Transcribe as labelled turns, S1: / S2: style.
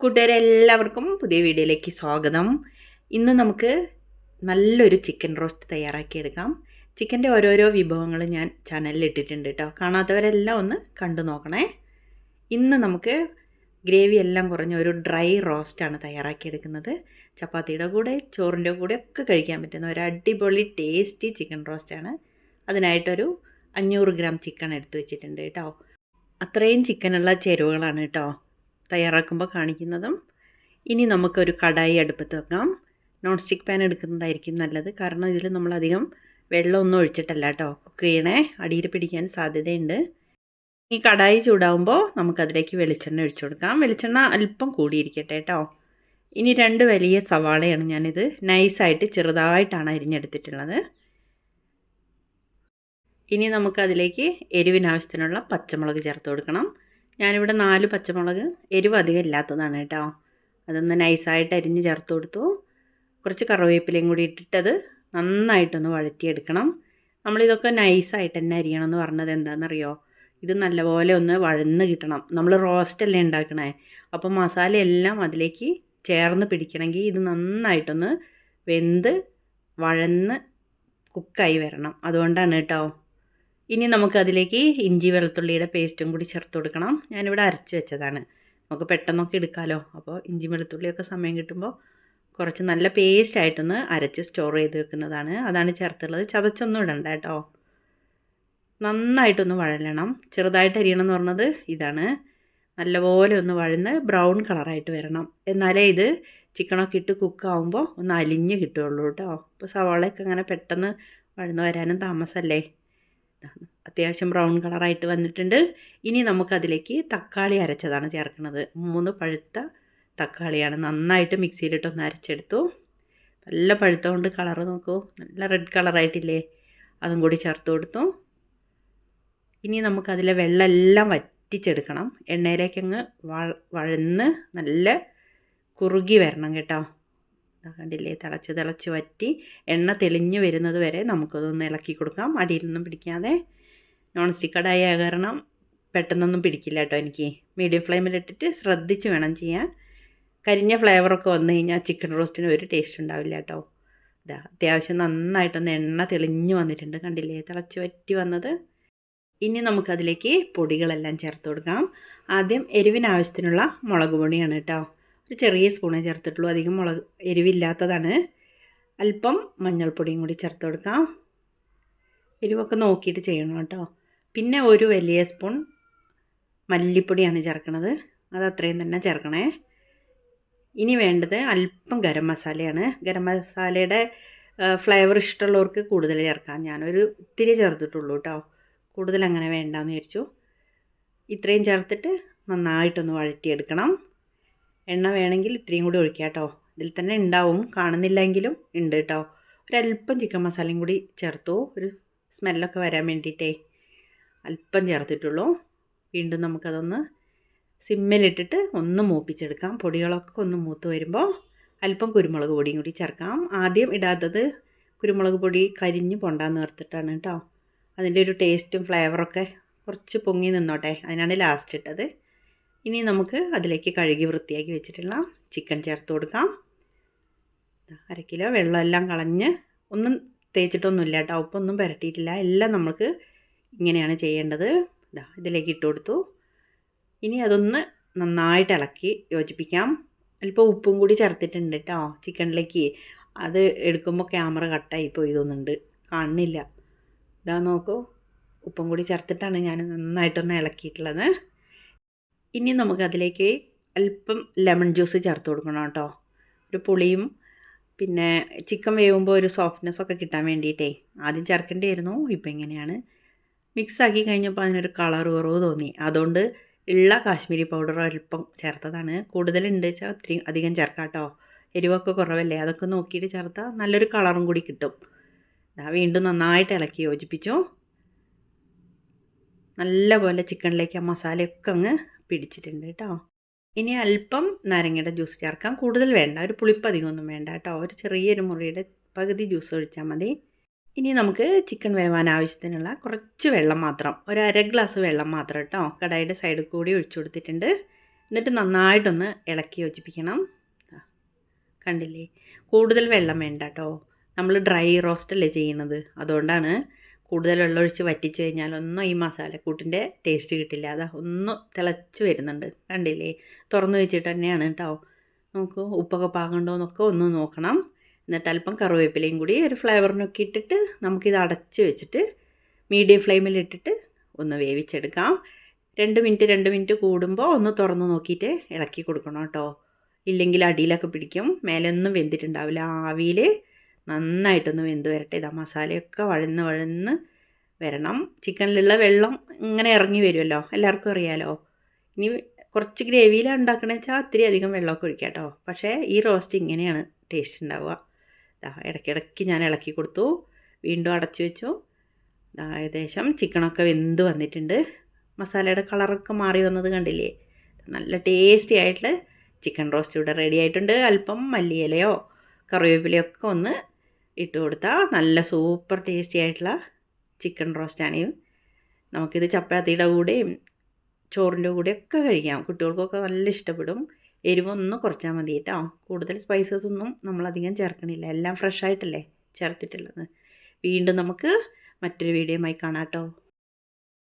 S1: കൂട്ടുകാരെ എല്ലാവർക്കും പുതിയ വീഡിയോയിലേക്ക് സ്വാഗതം. ഇന്ന് നമുക്ക് നല്ലൊരു ചിക്കൻ റോസ്റ്റ് തയ്യാറാക്കിയെടുക്കാം. ചിക്കൻ്റെ ഓരോരോ വിഭവങ്ങൾ ഞാൻ ചാനലിൽ ഇട്ടിട്ടുണ്ട് കേട്ടോ. കാണാത്തവരെല്ലാം ഒന്ന് കണ്ടു നോക്കണേ. ഇന്ന് നമുക്ക് ഗ്രേവി എല്ലാം കുറഞ്ഞ ഒരു ഡ്രൈ റോസ്റ്റാണ് തയ്യാറാക്കിയെടുക്കുന്നത്. ചപ്പാത്തിയുടെ കൂടെ ചോറിൻ്റെ കൂടെ ഒക്കെ കഴിക്കാൻ പറ്റുന്ന ഒരു അടിപൊളി ടേസ്റ്റി ചിക്കൻ റോസ്റ്റാണ്. അതിനായിട്ടൊരു 500 ഗ്രാം ചിക്കൻ എടുത്തു വെച്ചിട്ടുണ്ട് കേട്ടോ. അത്രയും ചിക്കനുള്ള ചേരുവകളാണ് കേട്ടോ തയ്യാറാക്കുമ്പോൾ കാണിക്കുന്നതും. ഇനി നമുക്കൊരു കടായി അടുപ്പത്ത് വെക്കാം. നോൺ സ്റ്റിക്ക് പാൻ എടുക്കുന്നതായിരിക്കും നല്ലത്. കാരണം ഇതിൽ നമ്മളധികം വെള്ളമൊന്നും ഒഴിച്ചിട്ടല്ല കേട്ടോ കുക്ക് ചെയ്യണേ. അടിയിൽ പിടിക്കാൻ സാധ്യതയുണ്ട്. ഈ കടായി ചൂടാവുമ്പോൾ നമുക്കതിലേക്ക് വെളിച്ചെണ്ണ ഒഴിച്ചു കൊടുക്കാം. വെളിച്ചെണ്ണ അല്പം കൂടിയിരിക്കട്ടെ കേട്ടോ. ഇനി 2 വലിയ സവാളയാണ് ഞാനിത് നൈസായിട്ട് ചെറുതായിട്ടാണ് അരിഞ്ഞെടുത്തിട്ടുള്ളത്. ഇനി നമുക്കതിലേക്ക് എരിവിനാവശ്യത്തിനുള്ള പച്ചമുളക് ചേർത്ത് കൊടുക്കണം. ഞാനിവിടെ 4 പച്ചമുളക്, എരിവ് അധികം ഇല്ലാത്തതാണ് കേട്ടോ. അതൊന്ന് നൈസായിട്ട് അരിഞ്ഞ് ചേർത്ത് കൊടുത്തു. കുറച്ച് കറിവേപ്പിലയും കൂടി ഇട്ടിട്ടത് നന്നായിട്ടൊന്ന് വഴറ്റിയെടുക്കണം. നമ്മളിതൊക്കെ നൈസായിട്ട് തന്നെ അരിയണം എന്ന് പറഞ്ഞത് എന്താണെന്നറിയോ? ഇത് നല്ലപോലെ ഒന്ന് വഴന്ന് കിട്ടണം. നമ്മൾ റോസ്റ്റല്ലേ ഉണ്ടാക്കണേ. അപ്പം മസാലയെല്ലാം അതിലേക്ക് ചേർന്ന് പിടിക്കണമെങ്കിൽ ഇത് നന്നായിട്ടൊന്ന് വെന്ത് വഴന്ന് കുക്കായി വരണം. അതുകൊണ്ടാണ് കേട്ടോ. ഇനി നമുക്കതിലേക്ക് ഇഞ്ചി വെളുത്തുള്ളിയുടെ പേസ്റ്റും കൂടി ചേർത്ത് കൊടുക്കണം. ഞാനിവിടെ അരച്ച് വെച്ചതാണ്. നമുക്ക് പെട്ടെന്നൊക്കെ എടുക്കാമല്ലോ. അപ്പോൾ ഇഞ്ചി വെളുത്തുള്ളിയൊക്കെ സമയം കിട്ടുമ്പോൾ കുറച്ച് നല്ല പേസ്റ്റായിട്ടൊന്ന് അരച്ച് സ്റ്റോർ ചെയ്ത് വെക്കുന്നതാണ്. അതാണ് ചേർത്തുള്ളത്. ചതച്ചൊന്നും ഇടണ്ട കേട്ടോ. നന്നായിട്ടൊന്ന് വഴലണം. ചെറുതായിട്ട് അരിയണം എന്ന് പറഞ്ഞത് ഇതാണ്. നല്ലപോലെ ഒന്ന് വഴന്ന് ബ്രൗൺ കളറായിട്ട് വരണം. എന്നാലേ ഇത് ചിക്കനൊക്കെ ഇട്ട് കുക്കാവുമ്പോൾ ഒന്ന് അലിഞ്ഞ് കിട്ടുകയുള്ളൂ കേട്ടോ. അപ്പോൾ സവാളയൊക്കെ അങ്ങനെ പെട്ടെന്ന് വഴന്ന് വരാനും താമസമല്ലേ. അത്യാവശ്യം ബ്രൗൺ കളറായിട്ട് വന്നിട്ടുണ്ട്. ഇനി നമുക്കതിലേക്ക് തക്കാളി അരച്ചതാണ് ചേർക്കുന്നത്. 3 പഴുത്ത തക്കാളിയാണ്. നന്നായിട്ട് മിക്സിയിലിട്ടൊന്ന് അരച്ചെടുത്തു. നല്ല പഴുത്ത കൊണ്ട് കളറ് നോക്കൂ, നല്ല റെഡ് കളറായിട്ടില്ലേ. അതും കൂടി ചേർത്ത് കൊടുത്തു. ഇനി നമുക്കതിലെ വെള്ളമെല്ലാം വറ്റിച്ചെടുക്കണം. എണ്ണയിലേക്കങ്ങ് വഴന്ന് നല്ല കുറുകി വരണം കേട്ടോ. കണ്ടില്ലേ, തിളച്ച് വറ്റി എണ്ണ തെളിഞ്ഞ് വരുന്നത് വരെ നമുക്കതൊന്ന് ഇളക്കി കൊടുക്കാം. അടിയിലൊന്നും പിടിക്കാതെ. നോൺ സ്റ്റിക്ക് കടായി ആയ കാരണം പെട്ടെന്നൊന്നും പിടിക്കില്ല കേട്ടോ. എനിക്ക് മീഡിയം ഫ്ലെയിമിലിട്ടിട്ട് ശ്രദ്ധിച്ച് വേണം ചെയ്യാൻ. കരിഞ്ഞ ഫ്ലേവറൊക്കെ വന്നു കഴിഞ്ഞാൽ ചിക്കൻ റോസ്റ്റിന് ഒരു ടേസ്റ്റ് ഉണ്ടാവില്ല കേട്ടോ. ഇതാ അത്യാവശ്യം നന്നായിട്ടൊന്ന് എണ്ണ തെളിഞ്ഞ് വന്നിട്ടുണ്ട്. കണ്ടില്ലേ, തിളച്ച് വറ്റി വന്നത്. ഇനി നമുക്കതിലേക്ക് പൊടികളെല്ലാം ചേർത്ത് കൊടുക്കാം. ആദ്യം എരിവിനാവശ്യത്തിനുള്ള മുളക് പൊടിയാണ് കേട്ടോ. ഒരു ചെറിയ സ്പൂണേ ചേർത്തിട്ടുള്ളൂ. അധികം എരിവില്ലാത്തതാണ്. അല്പം മഞ്ഞൾപ്പൊടിയും കൂടി ചേർത്ത് കൊടുക്കാം. എരിവൊക്കെ നോക്കിയിട്ട് ചെയ്യണം കേട്ടോ. പിന്നെ ഒരു വലിയ സ്പൂൺ മല്ലിപ്പൊടിയാണ് ചേർക്കുന്നത്. അത് അത്രയും തന്നെ ചേർക്കണേ. ഇനി വേണ്ടത് അല്പം ഗരം മസാലയാണ്. ഗരം മസാലയുടെ ഫ്ലേവർ ഇഷ്ടമുള്ളവർക്ക് കൂടുതൽ ചേർക്കാം. ഞാനൊരു ഇത്തിരി ചേർത്തിട്ടുള്ളൂ കേട്ടോ. കൂടുതൽ അങ്ങനെ വേണ്ടാന്ന് വിചാരിച്ചു. ഇത്രയും ചേർത്തിട്ട് നന്നായിട്ടൊന്ന് വഴറ്റിയെടുക്കണം. എണ്ണ വേണമെങ്കിൽ ഇത്രയും കൂടി ഒഴിക്കാം കേട്ടോ. ഇതിൽ തന്നെ ഉണ്ടാവും, കാണുന്നില്ലെങ്കിലും ഉണ്ട് കേട്ടോ. ഒരല്പം ചിക്കൻ മസാലയും കൂടി ചേർത്തു. ഒരു സ്മെല്ലൊക്കെ വരാൻ വേണ്ടിയിട്ടേ അല്പം ചേർത്തിട്ടുള്ളൂ. വീണ്ടും നമുക്കതൊന്ന് സിമ്മിലിട്ടിട്ട് ഒന്ന് മൂപ്പിച്ചെടുക്കാം. പൊടികളൊക്കെ ഒന്ന് മൂത്ത് വരുമ്പോൾ അല്പം കുരുമുളക് പൊടിയും കൂടി ചേർക്കാം. ആദ്യം ഇടാത്തത് കുരുമുളക് പൊടി കരിഞ്ഞ് പൊണ്ടാന്ന് ചേർത്തിട്ടാണ് കേട്ടോ. അതിൻ്റെ ഒരു ടേസ്റ്റും ഫ്ലേവറൊക്കെ കുറച്ച് പൊങ്ങി നിന്നോട്ടെ, അതിനാണ് ലാസ്റ്റ് ഇട്ടത്. ഇനി നമുക്ക് അതിലേക്ക് കഴുകി വൃത്തിയാക്കി വെച്ചിട്ടുള്ള ചിക്കൻ ചേർത്ത് കൊടുക്കാം. 1/2 കിലോ വെള്ളമെല്ലാം കളഞ്ഞ് ഒന്നും തേച്ചിട്ടൊന്നുമില്ല കേട്ടോ. ഉപ്പൊന്നും പുരട്ടിയിട്ടില്ല. എല്ലാം നമുക്ക് ഇങ്ങനെയാണ് ചെയ്യേണ്ടത്. ഇതിലേക്ക് ഇട്ട് കൊടുത്തു. ഇനി അതൊന്ന് നന്നായിട്ട് ഇളക്കി യോജിപ്പിക്കാം. അല്പം ഉപ്പും കൂടി ചേർത്തിട്ടുണ്ട് കേട്ടോ ചിക്കനിലേക്ക്. അത് എടുക്കുമ്പോൾ ക്യാമറ കട്ടായി പോയി തോന്നുന്നുണ്ട്, കാണുന്നില്ല. ഇതാ നോക്കൂ, ഉപ്പും കൂടി ചേർത്തിട്ടാണ് ഞാൻ നന്നായിട്ടൊന്ന് ഇളക്കിയിട്ടുള്ളത്. ഇനി നമുക്കതിലേക്ക് അല്പം ലെമൺ ജ്യൂസ് ചേർത്ത് കൊടുക്കണം കേട്ടോ. ഒരു പുളിയും പിന്നെ ചിക്കൻ വേവുമ്പോൾ ഒരു സോഫ്റ്റ്നെസ്സൊക്കെ കിട്ടാൻ വേണ്ടിയിട്ടേ ആദ്യം ചേർക്കേണ്ടിയായിരുന്നു. ഇപ്പം ഇങ്ങനെയാണ് മിക്സാക്കി കഴിഞ്ഞപ്പോൾ അതിനൊരു കളർ കുറവ് തോന്നി. അതുകൊണ്ട് ഉള്ള കാശ്മീരി പൗഡർ അല്പം ചേർത്തതാണ്. കൂടുതലുണ്ട് വെച്ചാൽ ഒത്തിരി അധികം ചേർക്കാം കേട്ടോ. എരിവൊക്കെ കുറവല്ലേ, അതൊക്കെ നോക്കിയിട്ട് ചേർത്താൽ നല്ലൊരു കളറും കൂടി കിട്ടും. വീണ്ടും നന്നായിട്ട് ഇളക്കി യോജിപ്പിച്ചു. നല്ലപോലെ ചിക്കനിലേക്ക് ആ മസാലയൊക്കെ അങ്ങ് പിടിച്ചിട്ടുണ്ട് കേട്ടോ. ഇനി അല്പം നാരങ്ങയുടെ ജ്യൂസ് ചേർക്കാം. കൂടുതൽ വേണ്ട, ഒരു പുളിപ്പ് അധികമൊന്നും വേണ്ട കേട്ടോ. ഒരു ചെറിയൊരു മുറിയുടെ പകുതി ജ്യൂസ് ഒഴിച്ചാൽ മതി. ഇനി നമുക്ക് ചിക്കൻ വേവാൻ ആവശ്യത്തിനുള്ള കുറച്ച് വെള്ളം മാത്രം, ഒരു 1/2 ഗ്ലാസ് വെള്ളം മാത്രം കേട്ടോ കടായിയുടെ സൈഡിൽ കൂടി ഒഴിച്ചു കൊടുത്തിട്ടുണ്ട്. എന്നിട്ട് നന്നായിട്ടൊന്ന് ഇളക്കി യോജിപ്പിക്കണം. കണ്ടില്ലേ, കൂടുതൽ വെള്ളം വേണ്ട കേട്ടോ. നമ്മൾ ഡ്രൈ റോസ്റ്റല്ലേ ചെയ്യുന്നത്, അതുകൊണ്ടാണ് കൂടുതൽ വെള്ളമൊഴിച്ച് വറ്റിച്ച് കഴിഞ്ഞാലൊന്നും ഈ മസാലക്കൂട്ടിൻ്റെ ടേസ്റ്റ് കിട്ടില്ല. അതാ ഒന്ന് തിളച്ച് വരുന്നുണ്ട്, കണ്ടില്ലേ. തുറന്ന് വെച്ചിട്ട് തന്നെയാണ് കേട്ടോ. നമുക്ക് ഉപ്പൊക്കെ പാകമുണ്ടോ എന്നൊക്കെ ഒന്ന് നോക്കണം. എന്നിട്ട് അല്പം കറിവേപ്പിലയും കൂടി ഒരു ഫ്ലേവറിനൊക്കെ ഇട്ടിട്ട് നമുക്കിത് അടച്ച് വെച്ചിട്ട് മീഡിയം ഫ്ലെയിമിലിട്ടിട്ട് ഒന്ന് വേവിച്ചെടുക്കാം. 2 മിനിറ്റ് കൂടുമ്പോൾ ഒന്ന് തുറന്ന് നോക്കിയിട്ട് ഇളക്കി കൊടുക്കണം കേട്ടോ. ഇല്ലെങ്കിൽ അടിയിലൊക്കെ പിടിക്കും, മേലെ ഒന്നും വെന്തിട്ടുണ്ടാവില്ല. ആവിയിൽ നന്നായിട്ടൊന്ന് വെന്ത് വരട്ടെ. ഇതാ മസാലയൊക്കെ വഴന്ന് വരണം. ചിക്കനിലുള്ള വെള്ളം ഇങ്ങനെ ഇറങ്ങി വരുമല്ലോ, എല്ലാവർക്കും അറിയാലോ. ഇനി കുറച്ച് ഗ്രേവിയിലാണ് ഉണ്ടാക്കണമെന്ന് വെച്ചാൽ അത്തിരി അധികം വെള്ളമൊക്കെ ഒഴിക്കാം കേട്ടോ. പക്ഷേ ഈ റോസ്റ്റ് ഇങ്ങനെയാണ് ടേസ്റ്റ് ഉണ്ടാവുക. ഇടയ്ക്കിടയ്ക്ക് ഞാൻ ഇളക്കി കൊടുത്തു, വീണ്ടും അടച്ചു വെച്ചു. ഏകദേശം ചിക്കനൊക്കെ വെന്ത് വന്നിട്ടുണ്ട്. മസാലയുടെ കളറൊക്കെ മാറി വന്നത് കണ്ടില്ലേ. നല്ല ടേസ്റ്റി ആയിട്ടുള്ള ചിക്കൻ റോസ്റ്റ് ഇവിടെ റെഡി ആയിട്ടുണ്ട്. അല്പം മല്ലിയിലയോ കറിവേപ്പിലയോ ഒക്കെ ഒന്ന് ഇട്ട് കൊടുത്താൽ നല്ല സൂപ്പർ ടേസ്റ്റി ആയിട്ടുള്ള ചിക്കൻ റോസ്റ്റാണ്. നമുക്കിത് ചപ്പാത്തിയുടെ കൂടെയും ചോറിൻ്റെ കൂടെയൊക്കെ കഴിക്കാം. കുട്ടികൾക്കൊക്കെ നല്ല ഇഷ്ടപ്പെടും. എരിവൊന്നും കുറച്ചാൽ മതി കേട്ടോ. കൂടുതൽ സ്പൈസസ് ഒന്നും നമ്മളധികം ചേർക്കണില്ല, എല്ലാം ഫ്രഷ് ആയിട്ടല്ലേ ചേർത്തിട്ടുള്ളത്. വീണ്ടും നമുക്ക് മറ്റൊരു വീഡിയോയുമായി കാണാം കേട്ടോ.